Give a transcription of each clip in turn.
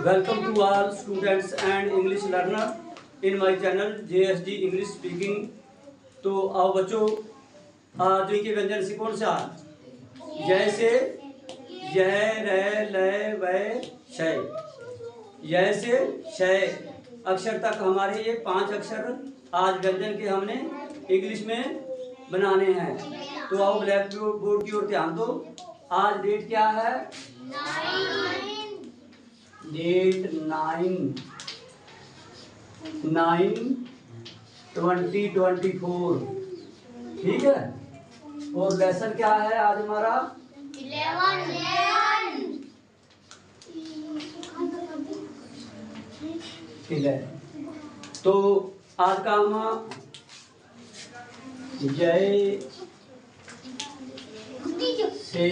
Welcome to all students and English learner in my channel JSD English Speaking। तो आओ बच्चों, आज के व्यंजन से कौन सा जैसे यह रे लय वय शय, जैसे शय अक्षर तक हमारे ये 5 अक्षर आज व्यंजन के हमने इंग्लिश में बनाने हैं। तो आओ ब्लैक बोर्ड की ओर ध्यान दो। आज डेट क्या है? डेट 9/9/2024, ठीक है। और लेसन क्या है आज हमारा? 11। तो आज का हम जय से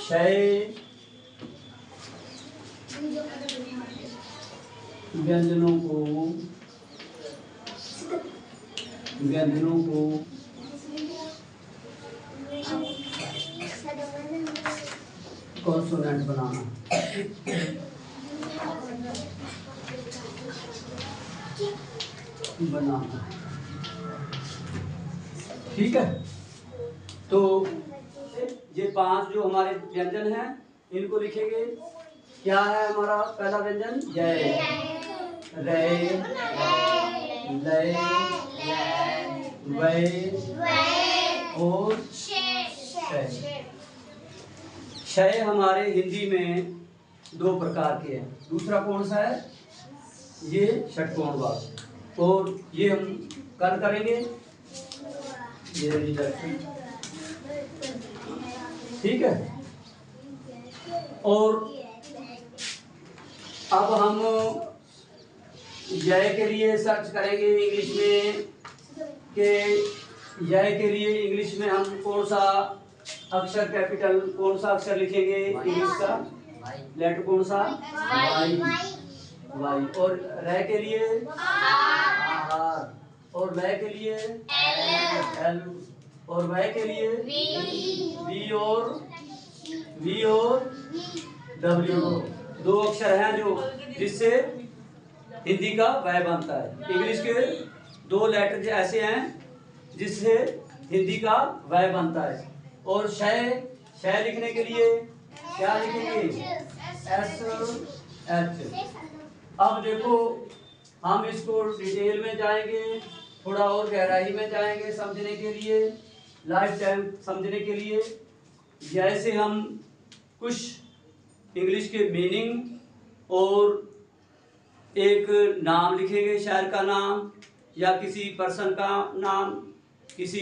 शय व्यंजनों को कॉन्सोनेंट बनाना। ठीक है। तो ये 5 जो हमारे व्यंजन हैं इनको लिखेंगे। क्या है हमारा पहला व्यंजन? जय, रे, लय, वय और शय। शय हमारे हिंदी में 2 प्रकार के हैं। दूसरा कौन सा है? ये षटकोण वाला। और ये हम कल करेंगे, ठीक है। और अब हम जय के लिए सर्च करेंगे इंग्लिश में कि जय के लिए इंग्लिश में हम कौन सा अक्षर कैपिटल, कौन सा अक्षर लिखेंगे इंग्लिश का लेटर कौन सा? वाई। और रे के लिए आर, और लय के लिए एल, और वय के लिए वी और डब्ल्यू। 2 अक्षर हैं जो जिससे हिंदी का वय बनता है। इंग्लिश के 2 लेटर ऐसे हैं जिससे हिंदी का वय बनता है। और शय लिखने के लिए क्या लिखेंगे? SH। अब देखो हम इसको डिटेल में जाएंगे, थोड़ा और गहराई में जाएंगे समझने के लिए, लाइफ टाइम समझने के लिए। जैसे हम कुछ इंग्लिश के मीनिंग और एक नाम लिखेंगे, शहर का नाम या किसी पर्सन का नाम, किसी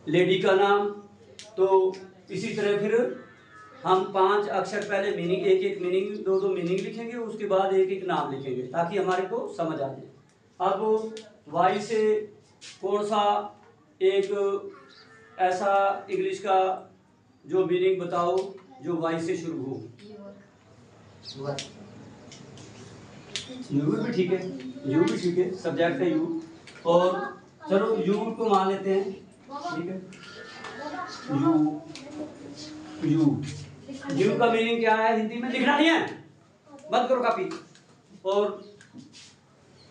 लेडी का नाम। तो इसी तरह फिर हम 5 अक्षर पहले मीनिंग, एक मीनिंग, 2 मीनिंग लिखेंगे, उसके बाद एक नाम लिखेंगे ताकि हमारे को समझ आ जाए। अब वाई से कौन सा एक ऐसा इंग्लिश का जो मीनिंग बताओ जो वाई से शुरू हो? यू भी ठीक है, सब्जेक्ट है यू। और चलो यू को मान लेते हैं, ठीक है। यू का मीनिंग क्या है हिंदी में? लिखना नहीं है, बंद करो कॉपी। और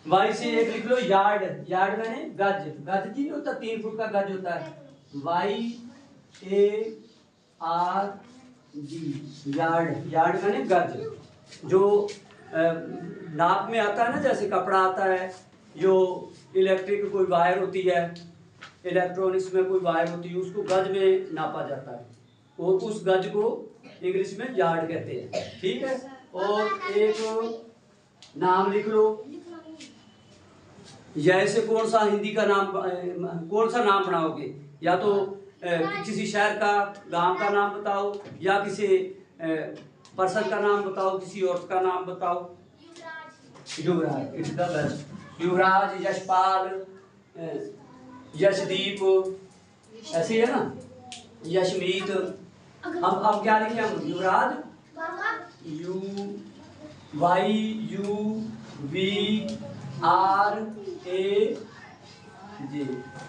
वाई से एक लिख लो यार्ड। यार्ड मैंने गज, गज नहीं होता, 3 फुट का गज होता है। YARD, yard. यार्ड मैंने गज। जो नाप में आता है ना, जैसे कपड़ा आता है, जो इलेक्ट्रिक कोई वायर होती है, इलेक्ट्रॉनिक्स में कोई वायर होती है, उसको गज में नापा जाता है और उस गज को इंग्लिश में यार्ड कहते हैं, ठीक है। और एक नाम लिख लो। जैसे कौन सा हिंदी का नाम, कौन सा नाम बनाओगे? या तो किसी शहर का, गांव का नाम बताओ, या किसी पर्सन का नाम बताओ, किसी औरत का नाम बताओ। युवराज, इट्स द बेस्ट। युवराज, यशपाल, यशदीप, ऐसे है ना, यशमीत। अब क्या लिखे हम? युवराज, YUVRAG।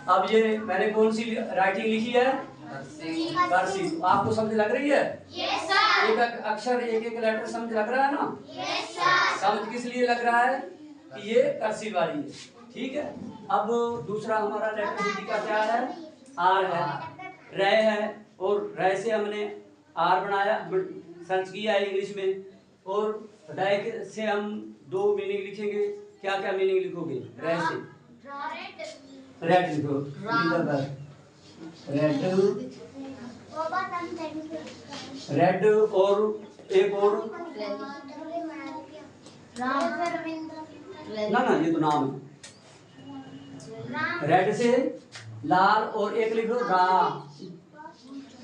अब ये मैंने कौन सी राइटिंग लिखी है? कर्सिव। आपको समझ लग रही है? एक एक अक्षर एक एक लेटर समझ लग रहा है ना? समझ किस लिए लग रहा है कि ये कर्सिव वाली है। ठीक है, अब दूसरा हमारा लेटर हिंदी का क्या है? आर है, रे है, और रे से हमने आर बनाया, सर्च किया है इंग्लिश में, और रे से हम दो मीनिंग लिखेंगे। क्या क्या मीनिंग लिखोगे रे से? रेड लिखो, रेड, और एक और ना ये तो नाम है। रेड से लाल, और एक लिखो रा,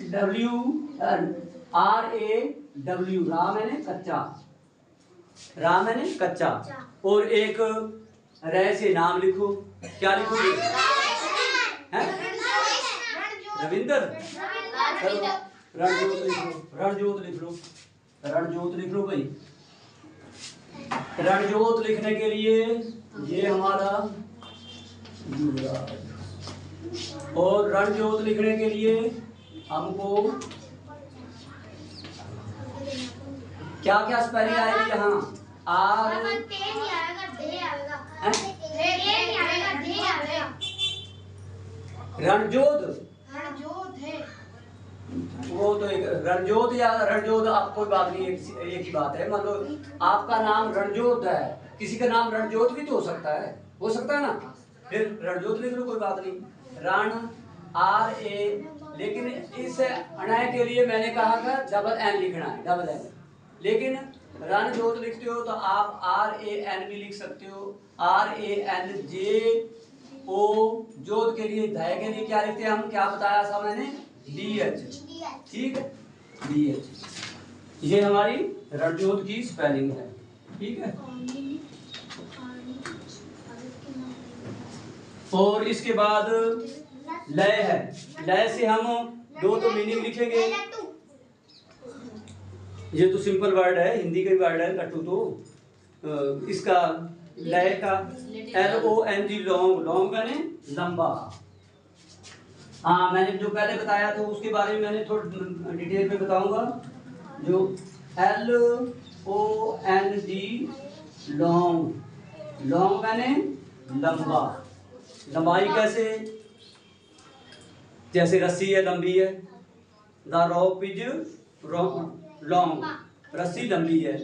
W R A W, रा मैंने कच्चा, रा मैंने कच्चा। और एक रे से नाम लिखो। क्या लिखोगे? रविंदर, रणजोत लिख लो, रणजोत लिख लो, रणजोत लिख लो भाई। रणजोत लिखने के लिए ये हमारा, और रणजोत लिखने के लिए हमको क्या क्या स्पेलिंग आएगी यहाँ? आर रणजोत, वो तो एक रणजोत या रणजोत, आप कोई बात नहीं, एक ही बात है। मतलब आपका नाम रणजोत है, किसी का नाम रणजोत भी तो हो सकता है ना, फिर रणजोत लिख लो, कोई बात नहीं। रण RA, लेकिन इस अणय के लिए मैंने कहा था डबल एन लिखना है, डबल एन। लेकिन रणजोत लिखते हो तो आप RAN भी लिख सकते हो, RANJO। जोत के लिए, धय के लिए क्या लिखते हैं हम? क्या बताया था मैंने? DH। ठीक है, DH। ये हमारी रणजोत की स्पेलिंग है। ठीक है, और इसके बाद लय है। लय से हम दो तो मीनिंग लिखेंगे। ये तो सिंपल वर्ड है, हिंदी का ही वर्ड है लट्टू। तो इसका लय का LONG, लॉन्ग, लॉन्ग मैंने लंबा। हाँ, मैंने जो पहले बताया था उसके बारे में मैंने थोड़ा डिटेल में बताऊंगा। जो LONG, लॉन्ग, लॉन्ग मैंने लंबा। लंबाई कैसे? जैसे रस्सी है, लंबी है। द रोप इज लॉन्ग, रस्सी लंबी है।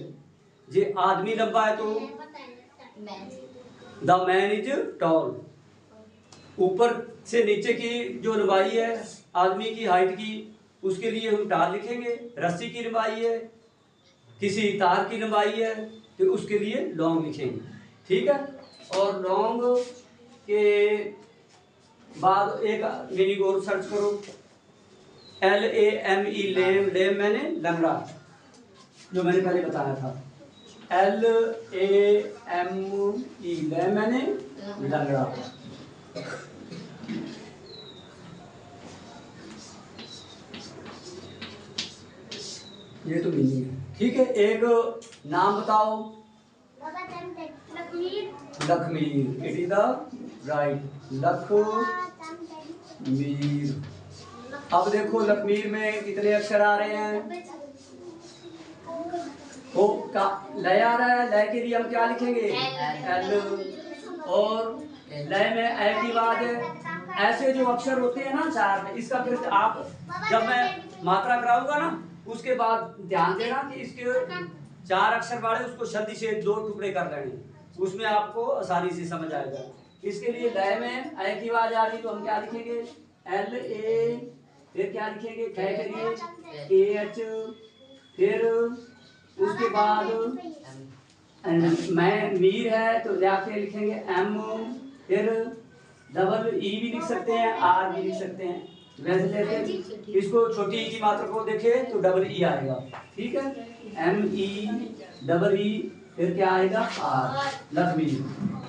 जे आदमी लंबा है तो द मैन इज टॉल। ऊपर से नीचे की जो लंबाई है आदमी की हाइट की, उसके लिए हम टाल लिखेंगे। रस्सी की लंबाई है, किसी तार की लंबाई है, तो उसके लिए लॉन्ग लिखेंगे। ठीक है, और लॉन्ग के बाद एक मीनिंग और सर्च करो, LAME, लेम, लेम मैंने लंगड़ा, जो मैंने पहले बताया था। LAME, लेम मैंने लंगड़ा। ये तो मीनिंग है। ठीक है, एक नाम बताओ। Lakhmir, it is the right, Lakhmir. अब देखो लखमीर में कितने अक्षर आ रहे हैं? वो का लय आ रहा है, लय के लिए हम क्या लिखेंगे? L। और लय में ए की बाद ऐसे जो अक्षर होते हैं ना चार में, इसका फिर आप जब मैं मात्रा कराऊंगा ना उसके बाद ध्यान देना कि इसके चार अक्षर वाले उसको शब्द से दो टुकड़े कर लेंगे, उसमें आपको आसानी से समझ आएगा। इसके लिए लय में ए की आवाज आ रही तो हम क्या लिखेंगे? LA, फिर क्या लिखेंगे? ख के लिए AH, फिर उसके बाद मैं मीर है तो जाके लिखेंगे M, फिर डबल E भी लिख सकते हैं, R भी लिख सकते हैं। वैसे लेते इसको छोटी ई की मात्रा को देखे तो डबल ई आएगा। ठीक है, ME, डबल ई, फिर क्या आएगा? R, लक्ष्मी।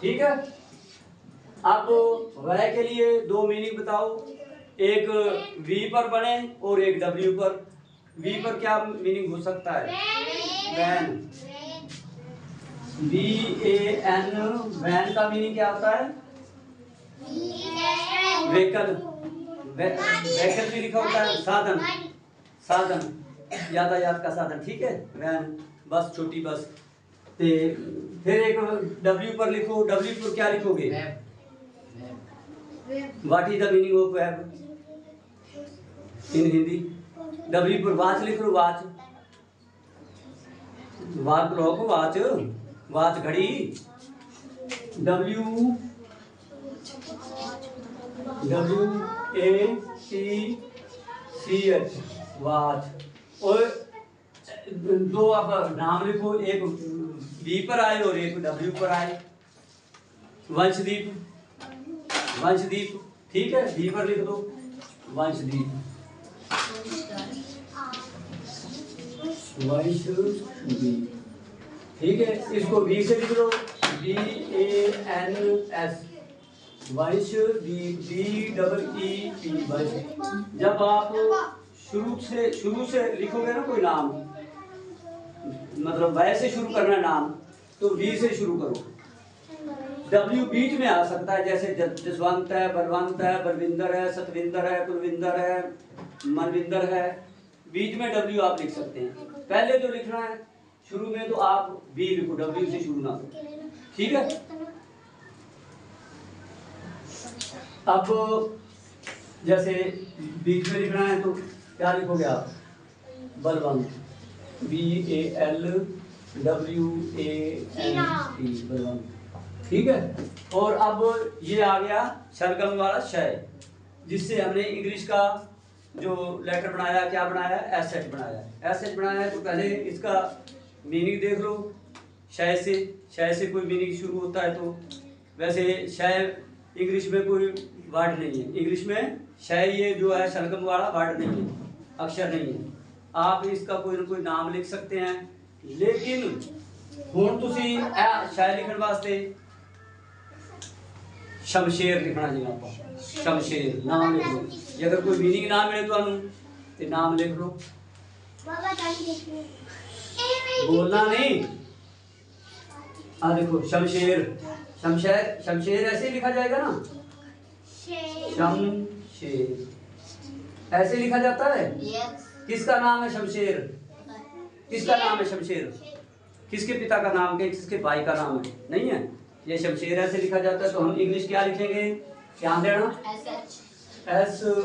ठीक है, अब वह के लिए दो मीनिंग बताओ, एक V पर बने और एक W पर। V पर क्या मीनिंग हो सकता है? वैन, VAN, वैन का मीनिंग क्या होता है? व्हीकल, व्हीकल भी लिखा होता है, साधन, साधन, यातायात का साधन, ठीक है, वैन, बस, छोटी बस। ते फिर एक W पर लिखो, W पर क्या लिखोगे? What is the meaning of web in Hindi? W पर वॉच लिख लो, watch, watch clock, watch, watch घड़ी, WATCH, वॉच। और दो आप नाम लिखो, एक बी पर आए और एक W पर आए। वंशदीप, वंशदीप, ठीक है, बी पर लिख दो वंशदीप, वंशदीप, ठीक है। इसको बी से लिख लो, VANS, वंशदीप, DEEP, वंश। जब आप शुरू से लिखोगे ना कोई नाम, मतलब वैसे शुरू करना नाम, तो वी से शुरू करो। W बीच में आ सकता है, जैसे जसवंत है, बलवंत है, बलविंदर है, सतविंदर है, कुलविंदर है, मनविंदर है, बीच में W आप लिख सकते हैं। पहले जो लिखना है शुरू में, तो आप बी लिखो, W से शुरू ना करो, ठीक है। अब जैसे बीच में लिखना है तो क्या लिखोगे आप? बलवंत, BALWANT, बलवंत, ठीक है। और अब ये आ गया सरगम वाला शय, जिससे हमने इंग्लिश का जो लेटर बनाया, क्या बनाया? SH बनाया। SH बनाया है तो पहले इसका मीनिंग देख लो। शय से कोई मीनिंग शुरू होता है, तो वैसे शय इंग्लिश में कोई वर्ड नहीं है। इंग्लिश में शय ये जो है सरगम वाला वर्ड नहीं है, अक्षर नहीं है। आप इसका कोई ना कोई नाम लिख सकते हैं, लेकिन हुण तुसी शय लिखण वास्ते शमशेर लिखना जी, आप शमशेर नाम लिख लो। जे अगर कोई मीनिंग ना मिले तुहानू ते नाम लिख लो, बोलना नहीं। देखो शमशेर, शमशेर ऐसे लिखा जाएगा ना, शमशेर ऐसे लिखा जाता है। किसका नाम है शमशेर? किसका नाम है शमशेर? किसके पिता का नाम है, किसके भाई का नाम है? नहीं है। ये शमशेर ऐसे लिखा जाता है, तो हम इंग्लिश क्या लिखेंगे? ध्यान देना, SHAMSHER,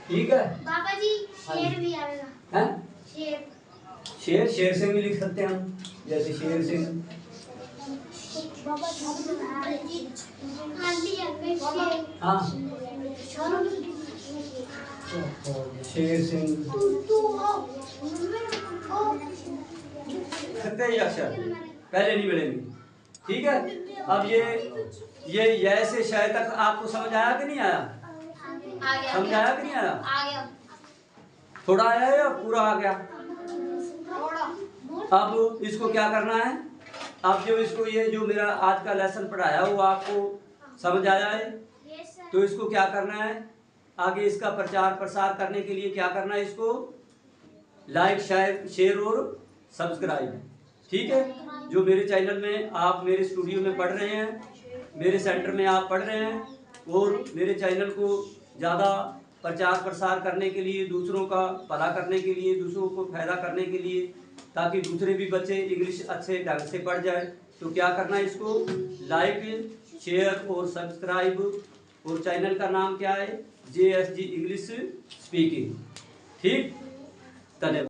ठीक है। पापा जी शेर भी आएगा, शेर सिंह भी लिख सकते हैं हम, जैसे शेर सिंह, हाँ शेर सिंह, सकते ही अक्षर पहले नहीं मिलेंगे, ठीक है। अब ये से शायद तक आपको समझ आया कि नहीं आया? समझ आया कि नहीं आया? थोड़ा आया या पूरा आ गया? अब इसको क्या करना है? अब जो इसको ये जो मेरा आज का लेसन पढ़ाया वो आपको समझ आया है, तो इसको क्या करना है? आगे इसका प्रचार प्रसार करने के लिए क्या करना है? इसको लाइक, शेयर और सब्सक्राइब, ठीक है। जो मेरे चैनल में आप मेरे स्टूडियो में पढ़ रहे हैं, मेरे सेंटर में आप पढ़ रहे हैं, और मेरे चैनल को ज़्यादा प्रचार प्रसार करने के लिए, दूसरों का भला करने के लिए, दूसरों को फायदा करने के लिए, ताकि दूसरे भी बच्चे इंग्लिश अच्छे ढंग से पढ़ जाए, तो क्या करना है? इसको लाइक, शेयर और सब्सक्राइब। और चैनल का नाम क्या है? JSG इंग्लिश स्पीकिंग, ठीक। धन्यवाद।